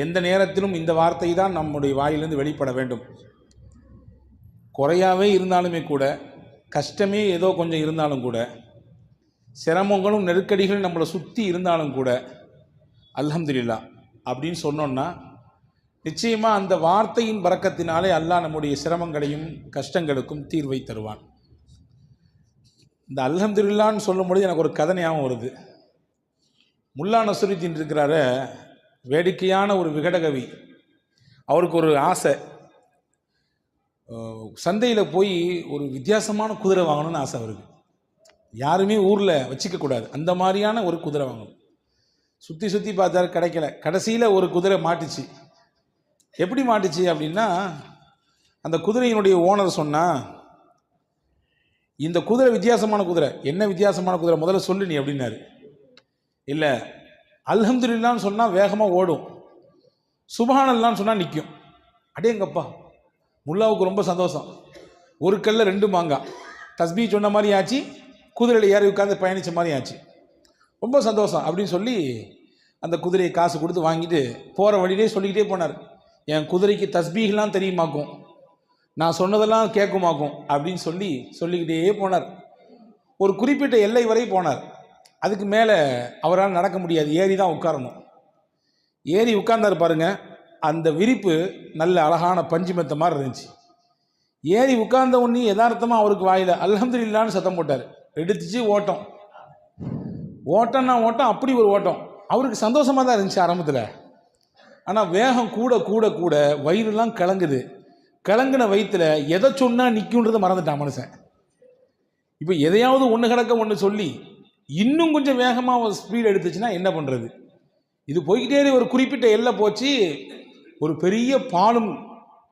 எந்த நேரத்திலும் இந்த வார்த்தை தான் நம்முடைய வாயிலிருந்து வெளிப்பட வேண்டும். குறையாவே இருந்தாலுமே கூட, கஷ்டமே ஏதோ கொஞ்சம் இருந்தாலும் கூட, சிரமங்களும் நெருக்கடிகளும் நம்மளை சுற்றி இருந்தாலும் கூட அல்ஹம்துலில்லாஹ் அப்படின்னு சொன்னோன்னா நிச்சயமாக அந்த வார்த்தையின் பரக்கத்தினாலே அல்லாஹ் நம்முடைய சிரமங்களையும் கஷ்டங்களுக்கும் தீர்வை தருவான். இந்த அல்ஹம்துலில்லாஹ்னு சொல்லும்பொழுது எனக்கு ஒரு கதை ஞாபகம் வருது. முல்லா நஸ்ருதீன் இருக்கிறார, வேடிக்கையான ஒரு விகடகவி. அவருக்கு ஒரு ஆசை, சந்தையில் போய் ஒரு வித்தியாசமான குதிரை வாங்கணும்னு ஆசை அவருக்கு. யாருமே ஊரில் வச்சுக்கக்கூடாது, அந்த மாதிரியான ஒரு குதிரை வாங்கணும். சுற்றி சுற்றி பார்த்தாரு, கிடைக்கல. கடைசியில் ஒரு குதிரை மாட்டுச்சு. எப்படி மாட்டுச்சு அப்படின்னா, அந்த குதிரையினுடைய ஓனர் சொன்னால், இந்த குதிரை வித்தியாசமான குதிரை. என்ன வித்தியாசமான குதிரை முதல்ல சொல்லு நீ அப்படின்னாரு. இல்லை, அல்ஹம்துலில்லாஹ்னு சொன்னால் வேகமாக ஓடும், சுப்ஹானல்லாஹ்னு சொன்னால் நிற்கும். அடேங்கப்பா, முல்லாவுக்கு ரொம்ப சந்தோஷம். ஒரு கல்ல ரெண்டு மாங்காய், தஸ்பீ சொன்ன மாதிரி ஆச்சு, குதிரையில் ஏறி உட்காந்து பயணித்த மாதிரி ஆச்சு. ரொம்ப சந்தோஷம் அப்படின்னு சொல்லி அந்த குதிரையை காசு கொடுத்து வாங்கிட்டு போகிற வழியிலே சொல்லிக்கிட்டே போனார். என் குதிரைக்கு தஸ்பீஹ்லாம் தெரியுமாக்கும், நான் சொன்னதெல்லாம் கேட்குமாக்கும் அப்படின்னு சொல்லிக்கிட்டே போனார். ஒரு குறிப்பிட்ட எல்லை வரை போனார். அதுக்கு மேலே அவரால் நடக்க முடியாது, ஏறி தான் உட்காரணும். ஏறி உட்கார்ந்தார் பாருங்க, அந்த விரிப்பு நல்ல அழகான பஞ்சு மெத்த மாதிரி இருந்துச்சு. ஏறி உட்கார்ந்த உடனே யதார்த்தமாக அவருக்கு வாயில் அல்ஹம்துலில்லாஹ்னு சத்தம் போட்டார். எடுத்துச்சு ஓட்டம். ஓட்டம்னா ஓட்டம், அப்படி ஒரு ஓட்டம். அவருக்கு சந்தோஷமாக தான் இருந்துச்சு ஆரம்பத்தில். ஆனால் வேகம் கூட கூட கூட வயிறுலாம் கலங்குது. கலங்கின வயிற்றில் எதை சொன்னால் நிற்குன்றதை மறந்துட்டான் மனுஷன். இப்போ எதையாவது ஒன்று கிடக்க ஒன்று சொல்லி இன்னும் கொஞ்சம் வேகமாக ஸ்பீடு எடுத்துச்சுன்னா என்ன பண்ணுறது? இது போய்கிட்டே ஒரு குறிப்பிட்ட எல்லை போச்சு. ஒரு பெரிய பாலும்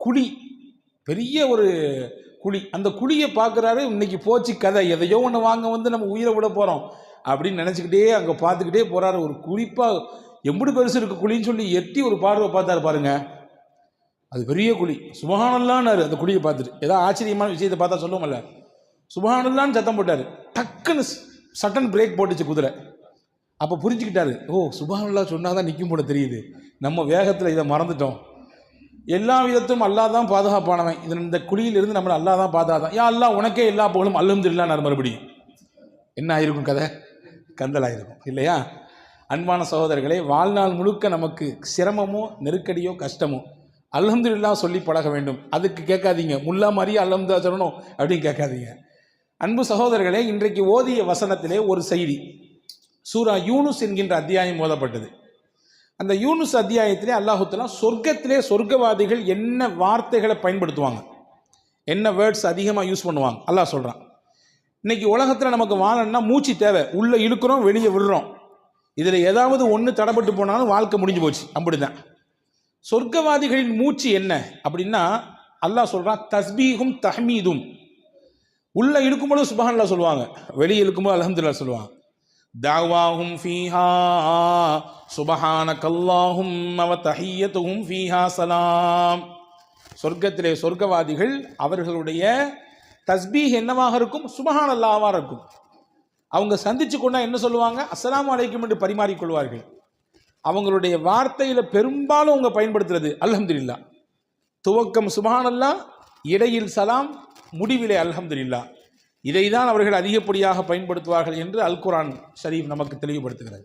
குழி, பெரிய ஒரு குழி. அந்த குழியை பார்க்குறாரு. இன்னைக்கு போச்சு கதை, எதையோ ஒன்று வாங்க வந்து நம்ம உயிரை விட போகிறோம் அப்படின்னு நினச்சிக்கிட்டே அங்கே பார்த்துக்கிட்டே போகிறாரு. ஒரு குழிப்பாக எம்புடு பெருசு இருக்குது குழின்னு சொல்லி எட்டி ஒரு பார்வை பார்த்தாரு பாருங்க. அது பெரிய குழி. சுப்ஹானல்லாஹ்னாரு அந்த குழியை பார்த்துட்டு. ஏதாவது ஆச்சரியமான விஷயத்தை பார்த்தா சொல்லுவோம்ல, சுப்ஹானல்லாஹ்னு சத்தம் போட்டார். டக்குன்னு சட்டன் பிரேக் போட்டுச்சு குதிரை. அப்போ புரிஞ்சுக்கிட்டாரு, ஓ சுப்ஹானல்லாஹ் சொன்னால் தான் நிற்கும் போல தெரியுது, நம்ம வேகத்தில் இதை மறந்துட்டோம். எல்லா விதத்தும் அல்லாஹ் தான் பாதுகாப்பானவன். இந்த குழியிலிருந்து நம்மளை அல்லாஹ் தான் பாதுகாத்தான். யா அல்லாஹ் உனக்கே எல்லா புகழும் அல்ஹம்துலில்லாஹ்னார். மறுபடியும் என்ன ஆயிருக்கும் கதை? கந்தலாயிருக்கும் இல்லையா? அன்பான சகோதரர்களே, வாழ்நாள் முழுக்க நமக்கு சிரமமோ நெருக்கடியோ கஷ்டமோ அல்ஹம்துலில்லாஹ் சொல்லி பழக வேண்டும். அதுக்கு கேட்காதீங்க முல்லா மாதிரியே அல்ஹம்துலில்லாஹ் சொல்லணும் அப்படின்னு கேட்காதீங்க. அன்பு சகோதரர்களே, இன்றைக்கு ஓதிய வசனத்திலே ஒரு செய்தி. சூரா யூனுஸ் என்கின்ற அத்தியாயம் ஓதப்பட்டது. அந்த யூனுஸ் அத்தியாயத்திலே அல்லாஹு தஆலா சொர்க்கத்திலே சொர்க்கவாதிகள் என்ன வார்த்தைகளை பயன்படுத்துவாங்க, என்ன வேர்ட்ஸ் அதிகமாக யூஸ் பண்ணுவாங்க அல்லாஹ் சொல்கிறான். இன்னைக்கு உலகத்தில் நமக்கு வாழணும்னா மூச்சு தேவை. உள்ளே இழுக்கிறோம், வெளியே விடுறோம். இதில் ஏதாவது ஒன்று தடைப்பட்டு போனாலும் வாழ்க்கை முடிஞ்சு போச்சு. அப்படிதான் சொர்க்கவாதிகளின் மூச்சு என்ன அப்படின்னா, அல்லாஹ் சொல்கிறான் தஸ்பீஹும் தஹ்மீதும். உள்ளே இழுக்கும்போது சுப்ஹானல்லாஹ் சொல்லுவாங்க, வெளியே இழுக்கும்போது அல்ஹம்துலில்லாஹ் சொல்லுவாங்க. தாவாஹும் ஃபீஹா சுப்ஹானக்கல்லாஹும்ம வ தஹிய்யத்துஹும் ஃபீஹா சலாம். சொர்க்கத்திலே சொர்க்கவாதிகள் அவர்களுடைய தஸ்பீஹ் என்னவாக இருக்கும்? சுப்ஹானல்லாஹ்வாக இருக்கும். அவங்க சந்திச்சு கொண்டா என்ன சொல்லுவாங்க? அஸ்ஸலாமு அலைக்கும் என்று பரிமாறிக்கொள்வார்கள். அவங்களுடைய வார்த்தையில் பெரும்பாலும் அவங்க பயன்படுத்துறது அல்ஹம்துலில்லாஹ். துவக்கம் சுப்ஹானல்லாஹ், இடையில் சலாம், முடிவிலே அல்ஹம்துலில்லாஹ். இதை தான் அவர்கள் அதிகப்படியாக பயன்படுத்துவார்கள் என்று அல் குர்ஆன் ஷரீஃப் நமக்கு தெளிவுபடுத்துகிறது.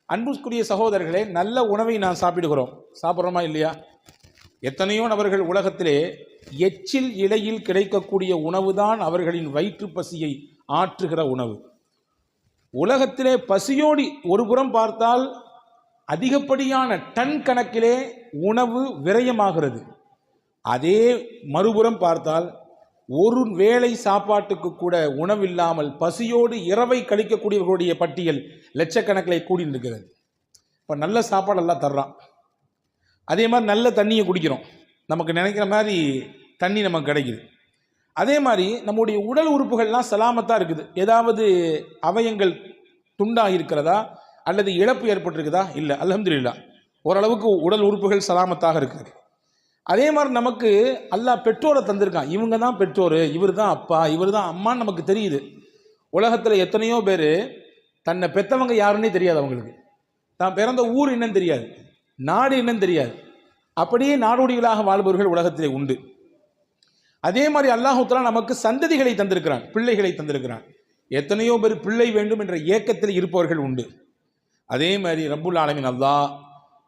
அன்புக்குரிய சகோதரர்களே, நல்ல உணவை நாம் சாப்பிட்றோமா இல்லையா? எத்தனையோ நபர்கள் உலகத்திலே எச்சில் இலையில் கிடைக்கக்கூடிய உணவு தான் அவர்களின் வயிற்று பசியை ஆற்றுகிற உணவு. உலகத்திலே பசியோடி ஒரு புறம் பார்த்தால் அதிகப்படியான டன் கணக்கிலே உணவு விரயமாகிறது. அதே மறுபுறம் பார்த்தால் ஒரு வேளை சாப்பாட்டுக்கு கூட உணவில்லாமல் பசியோடு இரவை கழிக்கக்கூடியவர்களுடைய பட்டியல் லட்சக்கணக்கில் கூடி இருக்கிறது. இப்போ நல்ல சாப்பாடெல்லாம் தர்றான், அதே மாதிரி நல்ல தண்ணியை குடிக்கிறோம், நமக்கு நினைக்கிற மாதிரி தண்ணி நமக்கு கிடைக்குது. அதே மாதிரி நம்முடைய உடல் உறுப்புகள்லாம் சலாமத்தாக இருக்குது. ஏதாவது அவயங்கள் துண்டாக இருக்கிறதா அல்லது இழப்பு ஏற்பட்டிருக்குதா? இல்லை, அல்ஹம்துலில்லாஹ் ஓரளவுக்கு உடல் உறுப்புகள் சலாமத்தாக இருக்குது. அதே மாதிரி நமக்கு அல்லாஹ் பெற்றோரை தந்திருக்கான். இவங்க தான் பெற்றோர், இவர் தான் அப்பா, இவர் தான் அம்மான்னு நமக்கு தெரியுது. உலகத்தில் எத்தனையோ பேர் தன்னை பெற்றவங்க யாருன்னே தெரியாது, அவங்களுக்கு தான் பிறந்த ஊர் என்னன்னு தெரியாது. நாடு என்னன்னு தெரியாது. அப்படியே நாடோடிகளாக வாழ்பவர்கள் உலகத்திலே உண்டு. அதே மாதிரி அல்லாஹ் தஆலா நமக்கு சந்ததிகளை தந்திருக்கிறான், பிள்ளைகளை தந்திருக்கிறான். எத்தனையோ பேர் பிள்ளை வேண்டும் என்ற ஏக்கத்தில் இருப்பவர்கள் உண்டு. அதே மாதிரி ரப்புல் ஆலமீன் அல்லாஹ்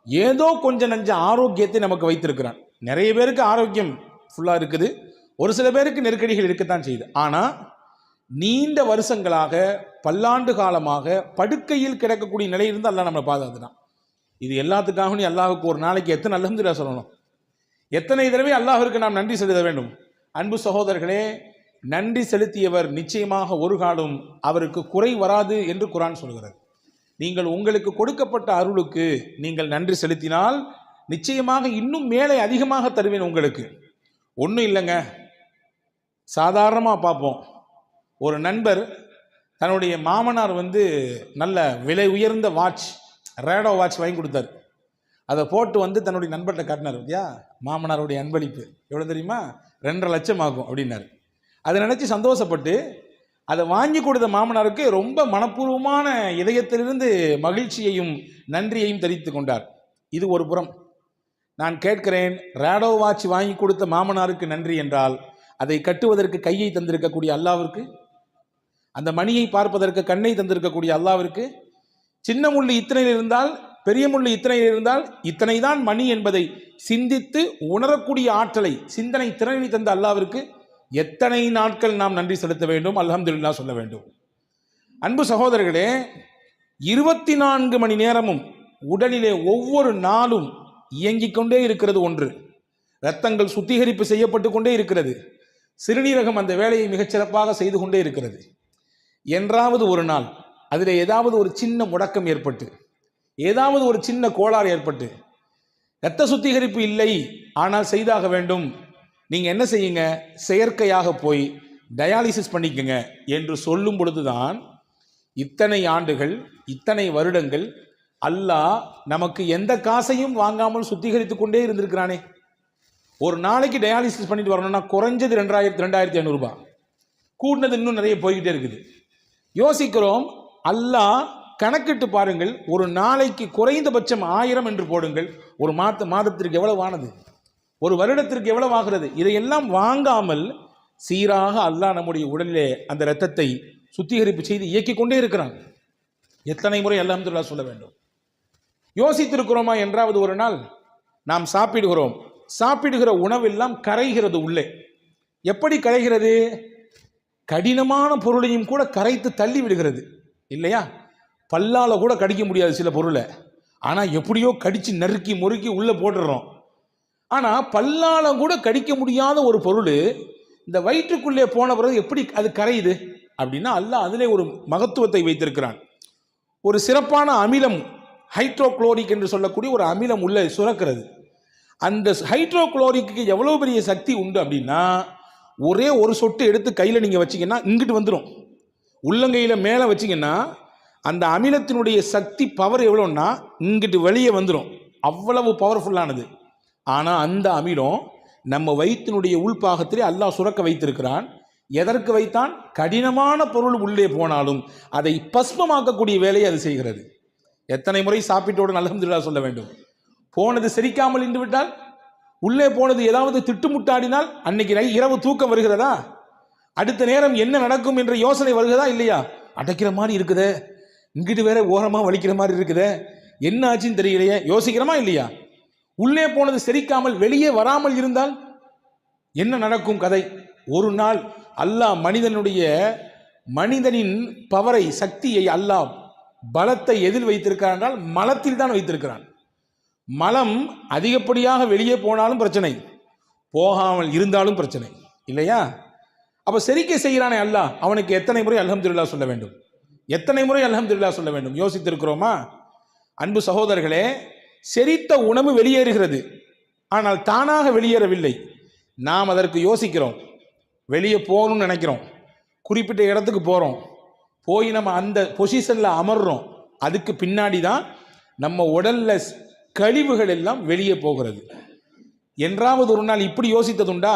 ஏதோ கொஞ்சம் நஞ்ச ஆரோக்கியத்தை நமக்கு வைத்திருக்கிறான். நிறைய பேருக்கு ஆரோக்கியம் ஃபுல்லாக இருக்குது, ஒரு சில பேருக்கு நெருக்கடிகள் இருக்கத்தான் செய்யுது. ஆனால் நீண்ட வருஷங்களாக பல்லாண்டு காலமாக படுக்கையில் கிடக்கக்கூடிய நிலையிலிருந்து அல்லாஹ் நம்மளை பாதுகாத்துட்டான். இது எல்லாத்துக்காகவும் நீ அல்லாஹுக்கு ஒரு நாளைக்கு எத்தனை அல்ஹம்துலில்லாஹ் சொல்லணும், எத்தனை தடவை அல்லாஹ்விற்கு நாம் நன்றி செலுத்த வேண்டும். அன்பு சகோதரர்களே, நன்றி செலுத்தியவர் நிச்சயமாக ஒரு காலம் அவருக்கு குறை வராது என்று குர்ஆன் சொல்கிறது. நீங்கள் உங்களுக்கு கொடுக்கப்பட்ட அருளுக்கு நீங்கள் நன்றி செலுத்தினால் நிச்சயமாக இன்னும் மேலே அதிகமாக தருவேன் உங்களுக்கு. ஒன்றும் இல்லைங்க, சாதாரணமாக பார்ப்போம். ஒரு நண்பர் தன்னுடைய மாமனார் நல்ல விலை உயர்ந்த வாட்ச், ரேடோ வாட்ச் வாங்கி கொடுத்தார். அதை போட்டு தன்னுடைய நண்பர்கிட்ட காட்டினார். ஐயா, மாமனாருடைய அன்பளிப்பு எவ்வளோ தெரியுமா, 2.5 லட்சம் ஆகும் அப்படின்னாரு. அதை நினச்சி சந்தோஷப்பட்டு அதை வாங்கி கொடுத்த மாமனாருக்கு ரொம்ப மனப்பூர்வமான இதயத்திலிருந்து மகிழ்ச்சியையும் நன்றியையும் தெரிவித்து கொண்டார். இது ஒரு புறம். நான் கேட்கிறேன், ரேடோ வாட்ச் வாங்கி கொடுத்த மாமனாருக்கு நன்றி என்றால் அதை கட்டுவதற்கு கையை தந்திருக்கக்கூடிய அல்லாவிற்கு, அந்த மணியை பார்ப்பதற்கு கண்ணை தந்திருக்கக்கூடிய அல்லாவிற்கு, சின்ன முள்ளு இத்தனையில் இருந்தால் பெரிய முள்ளு இத்தனையில் இருந்தால் இத்தனை தான் மணி என்பதை சிந்தித்து உணரக்கூடிய ஆற்றலை, சிந்தனை திறனை தந்த அல்லாவிற்கு எத்தனை நாட்கள் நாம் நன்றி செலுத்த வேண்டும், அல்ஹம்துலில்லாஹ் சொல்ல வேண்டும். அன்பு சகோதரர்களே, 24 மணி நேரமும் உடலிலே ஒவ்வொரு நாளும் இயங்கிக் கொண்டே இருக்கிறது ஒன்று. இரத்தங்கள் சுத்திகரிப்பு செய்யப்பட்டு கொண்டே இருக்கிறது. சிறுநீரகம் அந்த வேலையை மிகச்சிறப்பாக செய்து கொண்டே இருக்கிறது. என்றாவது ஒரு நாள் அதில் ஏதாவது ஒரு சின்ன முடக்கம் ஏற்பட்டு, ஏதாவது ஒரு சின்ன கோளாறு ஏற்பட்டு, இரத்த சுத்திகரிப்பு இல்லை ஆனால் செய்தாக வேண்டும், நீங்கள் என்ன செய்யுங்க, செயற்கையாக போய் டயாலிசிஸ் பண்ணிக்கங்க என்று சொல்லும் பொழுதுதான் இத்தனை ஆண்டுகள், இத்தனை வருடங்கள் அல்லாஹ் நமக்கு எந்த காசையும் வாங்காமல் சுத்திகரித்து கொண்டே இருந்திருக்கிறானே. ஒரு நாளைக்கு டயாலிசிஸ் பண்ணிட்டு வரணும்னா குறைஞ்சது 2500 ரூபாய், கூட்டினது இன்னும் நிறைய போய்கிட்டே இருக்குது. யோசிக்கிறோம், அல்லாஹ் கணக்கிட்டு பாருங்கள், ஒரு நாளைக்கு குறைந்தபட்சம் 1000 என்று போடுங்கள், ஒரு மாதத்திற்கு எவ்வளவு ஆனது, ஒரு வருடத்திற்கு எவ்வளவு ஆகிறது. இதையெல்லாம் வாங்காமல் சீராக அல்லாஹ் நம்முடைய உடலிலே அந்த இரத்தத்தை சுத்திகரிப்பு செய்து இயக்கிக் கொண்டே இருக்கிறான். எத்தனை முறை அல்ஹம்துலில்லாஹ் சொல்ல வேண்டும். யோசித்திருக்கிறோமா என்றாவது ஒரு நாள் நாம் சாப்பிடுகிறோம், சாப்பிடுகிற உணவெல்லாம் கரைகிறது உள்ளே. எப்படி கரைகிறது? கடினமான பொருளையும் கூட கரைத்து தள்ளி விடுகிறது இல்லையா? பல்லால கூட கடிக்க முடியாது சில பொருளை, ஆனால் எப்படியோ கடிச்சு நறுக்கி முறுக்கி உள்ளே போட்டுடுறோம். ஆனால் பல்லால கூட கடிக்க முடியாத ஒரு பொருள் இந்த வயிற்றுக்குள்ளே போன பிறகு எப்படி அது கரையுது அப்படின்னா, அல்லாஹ் அதிலே ஒரு மகத்துவத்தை வைத்திருக்கிறான். ஒரு சிறப்பான அமிலம், ஹைட்ரோக்ளோரிக் என்று சொல்லக்கூடிய ஒரு அமிலம் உள்ளே சுரக்கிறது. அந்த ஹைட்ரோக்ளோரிக்கு எவ்வளோ பெரிய சக்தி உண்டு அப்படின்னா, ஒரே ஒரு சொட்டு எடுத்து கையில் நீங்கள் வச்சிங்கன்னா இங்கிட்டு வந்துடும். உள்ளங்கையில் மேலே வச்சிங்கன்னா அந்த அமிலத்தினுடைய சக்தி பவர் எவ்வளோன்னா இங்கிட்டு வெளியே வந்துடும். அவ்வளவு பவர்ஃபுல்லானது. ஆனால் அந்த அமிலம் நம்ம வயிற்றினுடைய உள்பாகத்திலே அல்லாஹ் சுரக்க வைத்திருக்கிறான். எதற்கு வைத்தான்? கடினமான பொருள் உள்ளே போனாலும் அதை பஸ்மமாக்கக்கூடிய வேலையை அது செய்கிறது. எத்தனை முறை சாப்பிட்டோடு அல்ஹம்துலில்லாஹ் சொல்ல வேண்டும். போனது செரிக்காமல் இருந்து விட்டால், உள்ளே போனது ஏதாவது திட்டுமுட்டாடினால் அன்னைக்கு இரவு தூக்கம் வருகிறதா? அடுத்த நேரம் என்ன நடக்கும் என்ற யோசனை வருகிறதா இல்லையா? அடைக்கிற மாதிரி இருக்குதே, இங்கிட்டு வேற ஓரமாக வலிக்கிற மாதிரி இருக்குதே, என்ன ஆச்சுன்னு தெரியலையே, யோசிக்கிறோமா இல்லையா? உள்ளே போனது செரிக்காமல் வெளியே வராமல் இருந்தால் என்ன நடக்கும் கதை? ஒரு நாள் அல்லாஹ் மனிதனின் பவரை, சக்தியை, அல்லாஹ் பலத்தை எதில் வைத்திருக்கிறான் என்றால் மலத்தில் தான் வைத்திருக்கிறான். மலம் அதிகப்படியாக வெளியே போனாலும் பிரச்சனை, போகாமல் இருந்தாலும் பிரச்சனை இல்லையா? அப்போ செரிக்க செய்கிறானே அல்லாஹ், அவனுக்கு எத்தனை முறை அல்ஹம்துலில்லாஹ் சொல்ல வேண்டும், எத்தனை முறை அல்ஹம்துலில்லாஹ் சொல்ல வேண்டும்? யோசித்திருக்கிறோமா? அன்பு சகோதரர்களே, செரித்த உணவு வெளியேறுகிறது, ஆனால் தானாக வெளியேறவில்லை. நாம் அதற்கு யோசிக்கிறோம், வெளியே போகணும்னு நினைக்கிறோம், குறிப்பிட்ட இடத்துக்கு போகிறோம், போய் நம்ம அந்த பொசிஷனில் அமர்றோம். அதுக்கு பின்னாடி தான் நம்ம உடலில் கழிவுகள் எல்லாம் வெளியே போகிறது. என்றாவது ஒரு நாள் இப்படி யோசித்ததுண்டா?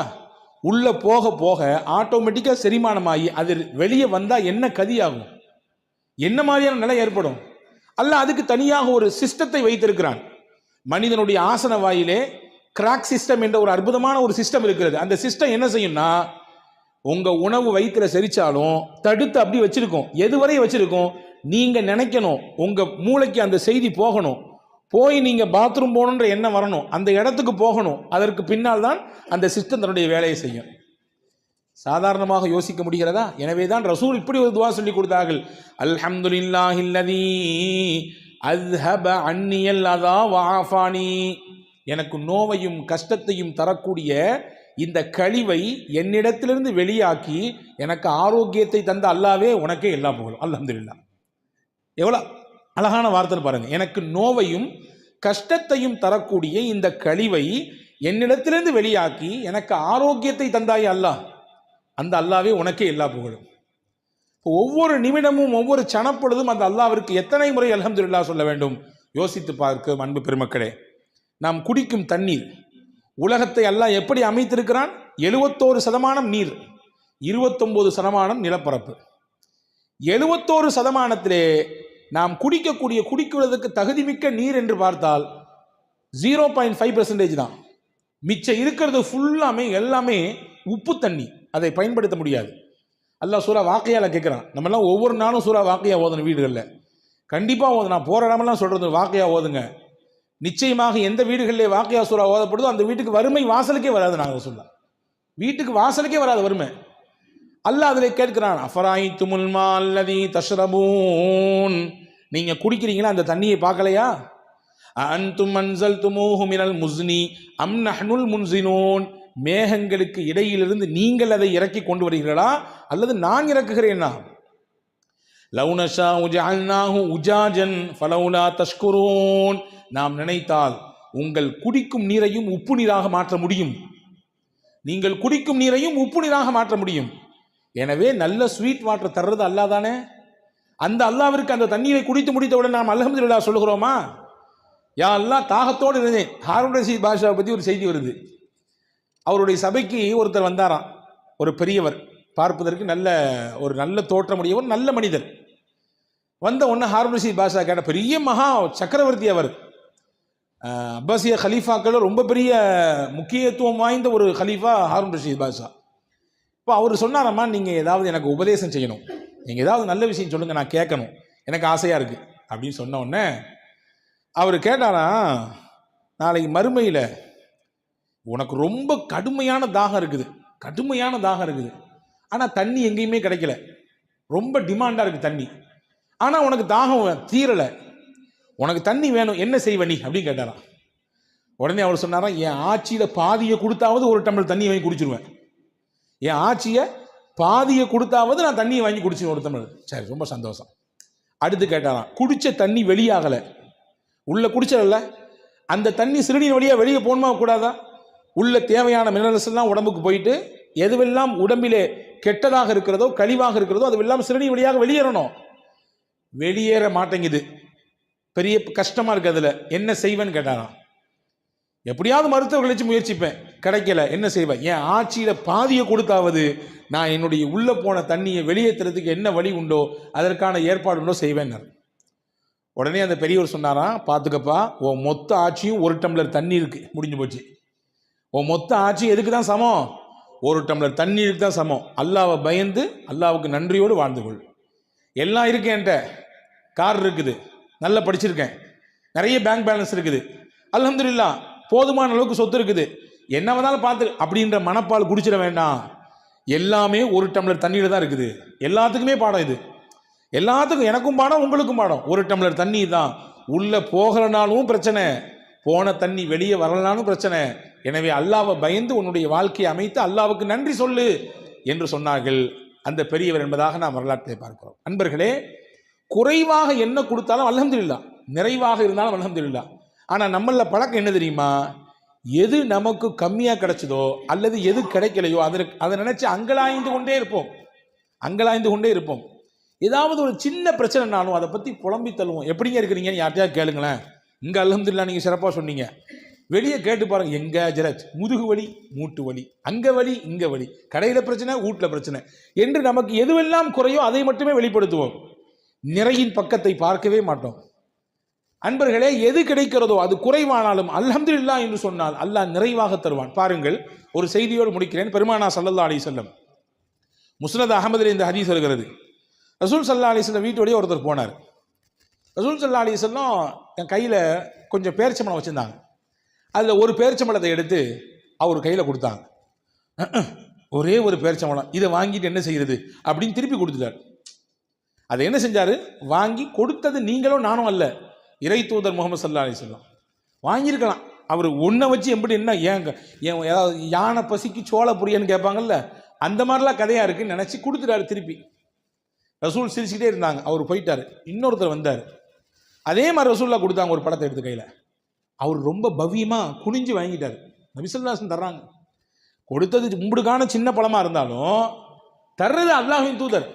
உள்ளே போக போக ஆட்டோமேட்டிக்காக செரிமானமாகி அது வெளியே வந்தால் என்ன கதியாகும், என்ன மாதிரியான நிலை ஏற்படும்? அல்ல அதுக்கு தனியாக ஒரு சிஸ்டத்தை வைத்திருக்கிறான். மனிதனுடைய ஆசன வாயிலே கிராக் சிஸ்டம் என்ற ஒரு அற்புதமான ஒரு சிஸ்டம் இருக்கிறது. அந்த சிஸ்டம் என்ன செய்யும்னா, உங்க உணவு வயிற்றுல செரிச்சாலும் தடுத்து அப்படி வச்சிருக்கோம். எதுவரை வச்சிருக்கோம்? நீங்க நினைக்கணும், உங்க மூளைக்கு அந்த செய்தி போகணும், போய் நீங்க பாத்ரூம் போகணுன்ற எண்ணம் வரணும், அந்த இடத்துக்கு போகணும். அதற்கு பின்னால் தான் அந்த சிஸ்டம் தன்னுடைய வேலையை செய்யும். சாதாரணமாக யோசிக்க முடிகிறதா? எனவே தான் ரசூல் இப்படி ஒரு துவா சொல்லி கொடுத்தார்கள். அல்ஹம்துலில்லாஹில்லதீ அஸ்ஹப அன்னியல் அதா வஆஃபானி. எனக்கு நோவையும் கஷ்டத்தையும் தரக்கூடிய இந்த கழிவை என்னிடத்திலிருந்து வெளியாக்கி எனக்கு ஆரோக்கியத்தை தந்த அல்லாவே உனக்கே எல்லா புகழும். அல்ஹம்துலில்லாஹ். எவ்வளோ அழகான வார்த்தை பாருங்க. எனக்கு நோவையும் கஷ்டத்தையும் தரக்கூடிய இந்த கழிவை என்னிடத்திலிருந்து வெளியாக்கி எனக்கு ஆரோக்கியத்தை தந்தாய் அல்லாஹ், அந்த அல்லாவே உனக்கே எல்லா புகழும். ஒவ்வொரு நிமிடமும் ஒவ்வொரு சனப்பொழுதும் அந்த அல்லாவிற்கு எத்தனை முறை அல்ஹம்துலில்லாஹ் சொல்ல வேண்டும்? யோசித்து பார்க்க அன்பு பெருமக்களே. நாம் குடிக்கும் தண்ணீர், உலகத்தை அல்லாஹ் எப்படி அமைத்திருக்கிறான்? 71% நீர், 29% நிலப்பரப்பு. 71%-த்திலே நாம் குடிக்குவதற்கு தகுதிமிக்க நீர் என்று பார்த்தால் 0.5% தான். மிச்சம் இருக்கிறது ஃபுல்லாமே எல்லாமே உப்பு தண்ணி, அதை பயன்படுத்த முடியாது. அல்லாஹ் சூரா வாக்கையால கேட்குறான். நம்மெல்லாம் ஒவ்வொரு நாளும் சூரா வாக்கையா ஓதணும் வீடுகளில், கண்டிப்பாக ஓது. நான் போகிற இடமெல்லாம் சொல்கிறது வாக்கையா ஓதுங்க. நிச்சயமாக எந்த வீடுகளிலே வாக்கையா சூரா ஓதப்படுதோ அந்த வீட்டுக்கு வறுமை வாசலுக்கே வராது. நாங்கள் சொல்லலாம், வீட்டுக்கு வாசலுக்கே வராது வறுமை. அல்லாஹ் அதில் கேட்கிறான், அஃபராயித்துமுல் மா அல்லதீ தஷ்ரபூன். நீங்க குடிக்கிறீங்களா அந்த தண்ணியை பார்க்கலையா? அன்தும் அன்ஸல்துமூஹு மினல் முஸ்னி அம் நஹ்னுல் முன்ஸினூன். மேகங்களுக்கு இடையிலிருந்து நீங்கள் அதை இறக்கி கொண்டு வருகிறீர்களா அல்லது நான் இறக்குகிறேனா? லவ் நஷாஉ ஜஅல்நாஹு உஜாஜன் ஃபலௌலா தஷ்குரூன். நாம் நினைத்தால் உங்கள் குடிக்கும் நீரையும் உப்பு நீராக மாற்ற முடியும். நீங்கள் குடிக்கும் நீரையும் உப்பு நீராக மாற்ற முடியும். எனவே நல்ல ஸ்வீட் வாட்டர் தர்றது அல்லாஹ் தானே. அந்த அல்லாவிற்கு அந்த தண்ணீரை குடித்து முடித்தவுடன் நாம் அல்ஹம்துலில்லாஹ் சொல்லுகிறோமா? யா அல்லாஹ், தாகத்தோடு இருந்தேன். ஹாரூன் ரஷீத் பாஷாவை பற்றி ஒரு செய்தி வருது. அவருடைய சபைக்கு ஒருத்தர் வந்தாராம், ஒரு பெரியவர், பார்ப்பதற்கு நல்ல தோற்றமுடையவர், நல்ல மனிதர். வந்த உடனே ஹாரூன் ரஷீத் பாஷா கேட்ட, பெரிய மகா சக்கரவர்த்தி அவர், அப்பாசிய ஹலீஃபாக்கள் ரொம்ப பெரிய முக்கியத்துவம் வாய்ந்த ஒரு ஹலீஃபா ஹாரூன் ரஷீத் பாஷா. இப்போ அவர் சொன்னாரம்மா, நீங்கள் ஏதாவது எனக்கு உபதேசம் செய்யணும், நீங்கள் ஏதாவது நல்ல விஷயம் சொல்லுங்கள், நான் கேட்கணும், எனக்கு ஆசையாக இருக்குது அப்படின்னு சொன்ன உடனே அவர் கேட்டாராம், நாளைக்கு மறுமையில் உனக்கு ரொம்ப கடுமையான தாகம் இருக்குது, ஆனால் தண்ணி எங்கேயுமே கிடைக்கல, ரொம்ப டிமாண்டாக இருக்குது தண்ணி, ஆனால் உனக்கு தாகம் தீரலை, உனக்கு தண்ணி வேணும், என்ன செய்வ நீ அப்படின்னு கேட்டாராம். உடனே அவர் சொன்னாராம், என் ஆட்சியில் பாதியை கொடுத்தாவது ஒரு டம்ளர் தண்ணி வாங்கி குடிச்சிருவேன், என் ஆட்சியை பாதியை கொடுத்தாவது நான் தண்ணியை வாங்கி குடிச்சிருவேன் ஒரு டம்ளர். சரி, ரொம்ப சந்தோஷம். அடுத்து கேட்டாராம், குடித்த தண்ணி வெளியாகலை, உள்ள குடிச்சதில்ல, அந்த தண்ணி சிறுநீர் வழியாக வெளியே போகணுமா கூடாதா? உள்ள தேவையான மினரல்ஸ் எல்லாம் உடம்புக்கு போயிட்டு எதுவெல்லாம் உடம்பிலே கெட்டதாக இருக்கிறதோ கழிவாக இருக்கிறதோ அதுவெல்லாம் சிறுநீர் வழியாக வெளியேறணும், வெளியேற மாட்டேங்குது, பெரிய கஷ்டமா இருக்கு, அதில் என்ன செய்வேன்னு கேட்டாராம். எப்படியாவது மருத்துவர்கள் வச்சு முயற்சிப்பேன், கிடைக்கல, என்ன செய்வேன்? என் ஆட்சியில பாதியை கொடுத்தாவது நான் என்னுடைய உள்ள போன தண்ணியை வெளியேற்றுறதுக்கு என்ன வழி உண்டோ அதற்கான ஏற்பாடு உண்டோ செய்வேன். உடனே அந்த பெரியவர் சொன்னாராம், பார்த்துக்கப்பா, உன் மொத்த ஆட்சியும் ஒரு டம்ளர் தண்ணி இருக்கு, முடிஞ்சு போச்சு. உன் மொத்த ஆட்சி எதுக்கு தான் சமம்? ஒரு டம்ளர் தண்ணீருக்கு தான் சமம். அல்லாவை பயந்து அல்லாவுக்கு நன்றியோடு வாழ்ந்து கொள். எல்லாம் இருக்கு, என்கிட்ட கார் இருக்குது, நல்லா படிச்சிருக்கேன், நிறைய பேங்க் பேலன்ஸ் இருக்குது, அல்ஹம்துலில்லாஹ் போதுமான அளவுக்கு சொத்து இருக்குது, என்ன வந்தாலும் பார்த்து அப்படின்ற மனப்பால் குடிச்சிட வேண்டாம். எல்லாமே ஒரு டம்ளர் தண்ணீர் தான் இருக்குது. எல்லாத்துக்குமே பாடம் இது, எல்லாத்துக்கும், எனக்கும் பாடம் உங்களுக்கும் பாடம். ஒரு டம்ளர் தண்ணி தான், உள்ள போகலனாலும் பிரச்சனை, போன தண்ணி வெளியே வரலனாலும் பிரச்சனை. எனவே அல்லாவை பயந்து உன்னுடைய வாழ்க்கையை அமைத்து அல்லாவுக்கு நன்றி சொல்லு என்று சொன்னார்கள் அந்த பெரியவர் என்பதாக நாம் வரலாற்றை பார்க்கிறோம். அன்பர்களே, குறைவாக என்ன கொடுத்தாலும் அல்ஹம்துலில்லாஹ், நிறைவாக இருந்தாலும் அல்ஹம்துலில்லாஹ். ஆனால் நம்மள பழக்கம் என்ன தெரியுமா? எது நமக்கு கம்மியாக கிடைச்சதோ அல்லது எது கிடைக்கலையோ அதை நினைச்சு அங்கலாய்ந்து கொண்டே இருப்போம். ஏதாவது ஒரு சின்ன பிரச்சனைனாலும் அதை பற்றி புலம்பி தள்ளுவோம். எப்படிங்க இருக்கிறீங்கன்னு யார்ட்டையா கேளுங்களேன். இங்கே அல்ஹம்துலில்லாஹ் நீங்கள் சிறப்பாக சொன்னீங்க, வெளியே கேட்டு பாருங்க, எங்க ஜரத், முதுகு வலி, மூட்டு வலி, அங்கே வலி, இங்கே வலி, கடையில் பிரச்சனை, வீட்டில் பிரச்சனை என்று நமக்கு எதுவெல்லாம் குறையோ அதை மட்டுமே வெளிப்படுத்துவோம். நிறையின் பக்கத்தை பார்க்கவே மாட்டோம். அன்பர்களே, எது கிடைக்கிறதோ அது குறைவானாலும் அல்ஹம்துலில்லாஹ் என்று சொன்னால் அல்லாஹ் நிறைவாக தருவான். பாருங்கள், ஒரு செய்தியோடு முடிக்கிறேன். பெருமானா ஸல்லல்லாஹு அலைஹி வஸல்லம் முஸ்னத் அஹமதில் இந்த ஹதீஸ் வருகிறது. ரசூல் ஸல்லல்லாஹு அலைஹி வஸல்லம் வீட்டோடய ஒருத்தர் போனார். ரசூல் ஸல்லல்லாஹு அலைஹி வஸல்லம் என் கையில் கொஞ்சம் பேரிச்சம்பழம் வச்சுருந்தாங்க. அதில் ஒரு பேரிச்சம்பழத்தை எடுத்து அவர் கையில் கொடுத்தாங்க. ஒரே ஒரு பேரிச்சம்பழம், இதை வாங்கிட்டு என்ன செய்கிறது அப்படின்னு திருப்பி கொடுத்துட்டார். அதை என்ன செஞ்சார்? வாங்கி கொடுத்தது நீங்களும் நானும் அல்ல, இறை தூதர் முகமது ஸல்லல்லாஹு அலைஹி வஸல்லம். வாங்கியிருக்கலாம். அவர் ஒன்றை வச்சு எப்படி என்ன ஏங்க ஏதாவது யானை பசிக்கு சோள புரியன்னு கேட்பாங்கல்ல, அந்த மாதிரிலாம் கதையாக இருக்குன்னு நினச்சி கொடுத்துட்டாரு திருப்பி. ரசூல் சிரிச்சுக்கிட்டே இருந்தாங்க. அவர் போயிட்டார். இன்னொருத்தர் வந்தார். அதே மாதிரி ரசூல்லா கொடுத்தாங்க ஒரு படத்தை எடுத்து கையில். அவர் ரொம்ப பவ்யமாக குனிஞ்சு வாங்கிட்டார். நபி ஸல்லல்லாஹு அலைஹி வஸல்லம் தர்றாங்க. கொடுத்தது உங்களுக்கான சின்ன பழமாக இருந்தாலும் தர்றது அல்லாஹ்வின் தூதர்.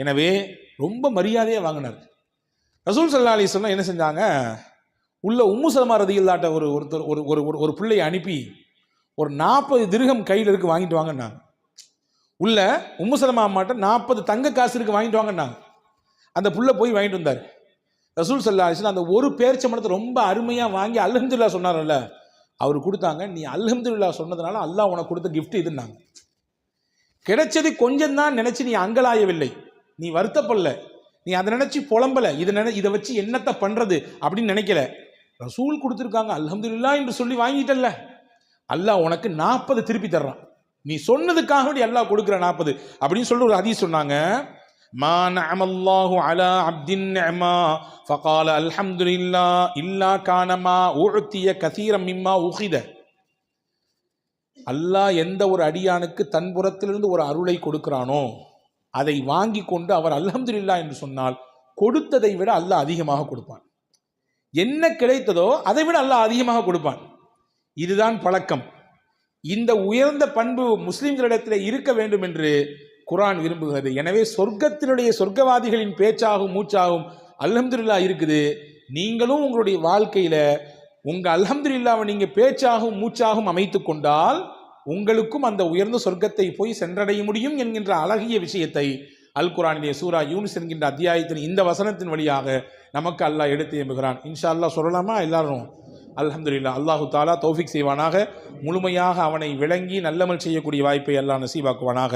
எனவே ரொம்ப மரியாதையாக வாங்கினார். ரசூல் ஸல்லல்லாஹு அலைஹி வஸல்லம் என்ன செஞ்சாங்க? உள்ள உம்மு சலமா ரதியல்லாஹு ஒருத்தர் ஒரு பிள்ளையை அனுப்பி ஒரு 40 திர்ஹம் கையில் இருக்கு வாங்கிட்டு வாங்கினாங்க. உள்ள உம்மு சலமா அம்மாட்ட 40 தங்க காசு இருக்கு வாங்கிட்டு வாங்கினாங்க. அந்த புள்ள போய் வாங்கிட்டு வந்தார். ரசூல் ஸல்லல்லாஹு அலைஹி வஸல்லம் அந்த ஒரு பேரிச்சம்பழத்தை ரொம்ப அருமையாக வாங்கி அல்ஹம்துலில்லாஹ் சொன்னார்ல, அவர் கொடுத்தாங்க. நீ அல்ஹம்துலில்லாஹ் சொன்னதுனால அல்லாஹ் உனக்கு கொடுத்த கிஃப்ட் இதுன்னாங்க. கிடைச்சது கொஞ்சம் தான் நினைச்சு நீ அங்கலாயவில்லை, நீ வருத்தப்படல, நீ அதை நினைச்சு புலம்பல, இதை வச்சு என்னத்தை பண்றது அப்படின்னு நினைக்கல. ரசூல் கொடுத்துருக்காங்க அல்ஹம்துலில்லாஹ் என்று சொல்லி வாங்கிட்டல்ல, அல்லாஹ் உனக்கு 40 திருப்பி தர்றான். நீ சொன்னதுக்காக வேண்டி அல்லாஹ் கொடுக்குற 40 அப்படின்னு சொல்லி ஒரு ஹதீஸ் சொன்னாங்க. மா நஅமல்லாஹு அலா அப்தின் நிஅமா ஃபகால அல்ஹம்துலில்லாஹ் இல்லா கானமா உஅதிய கஸீரம் மிம்மா உகித. அல்லாஹ் எந்த ஒரு அடியானுக்கு தன் புறத்திலிருந்து ஒரு அருளை கொடுக்கிறானோ அதை வாங்கி கொண்டு அவர் அல்ஹம்துலில்லாஹ் என்று சொன்னால் கொடுத்ததை விட அல்லாஹ் அதிகமாக கொடுப்பான். என்ன கிடைத்ததோ அதை விட அல்லாஹ் அதிகமாக கொடுப்பான். இதுதான் பழக்கம். இந்த உயர்ந்த பண்பு முஸ்லிம்களிடத்தில் இருக்க வேண்டும் என்று குர்ஆன் விரும்புகிறது. எனவே சொர்க்கவாதிகளின் பேச்சாகும் மூச்சாகும் அல்ஹம்துலில்லாஹ் இருக்குது. நீங்களும் உங்களுடைய வாழ்க்கையில உங்க அல்ஹம்துலில்லாஹ்வை நீங்க பேச்சாகும் மூச்சாகும் அமைத்து கொண்டால் உங்களுக்கும் அந்த உயர்ந்த சொர்க்கத்தை போய் சென்றடைய முடியும் என்கின்ற அழகிய விஷயத்தை அல் குர்ஆனிலே சூரா யூனுஸ் என்கின்ற அத்தியாயத்தின் இந்த வசனத்தின் வழியாக நமக்கு அல்லாஹ் எடுத்து எம்புகிறான். இன்ஷா அல்லாஹ் சொல்லலாமா எல்லாரும்? அல்ஹம்துலில்லாஹ். அல்லாஹு தாலா தௌஃபீக் செய்வானாக. முழுமையாக அவனை விளங்கி நல்லமல் செய்யக்கூடிய வாய்ப்பை அல்லாஹ் நசீபாக்குவானாக.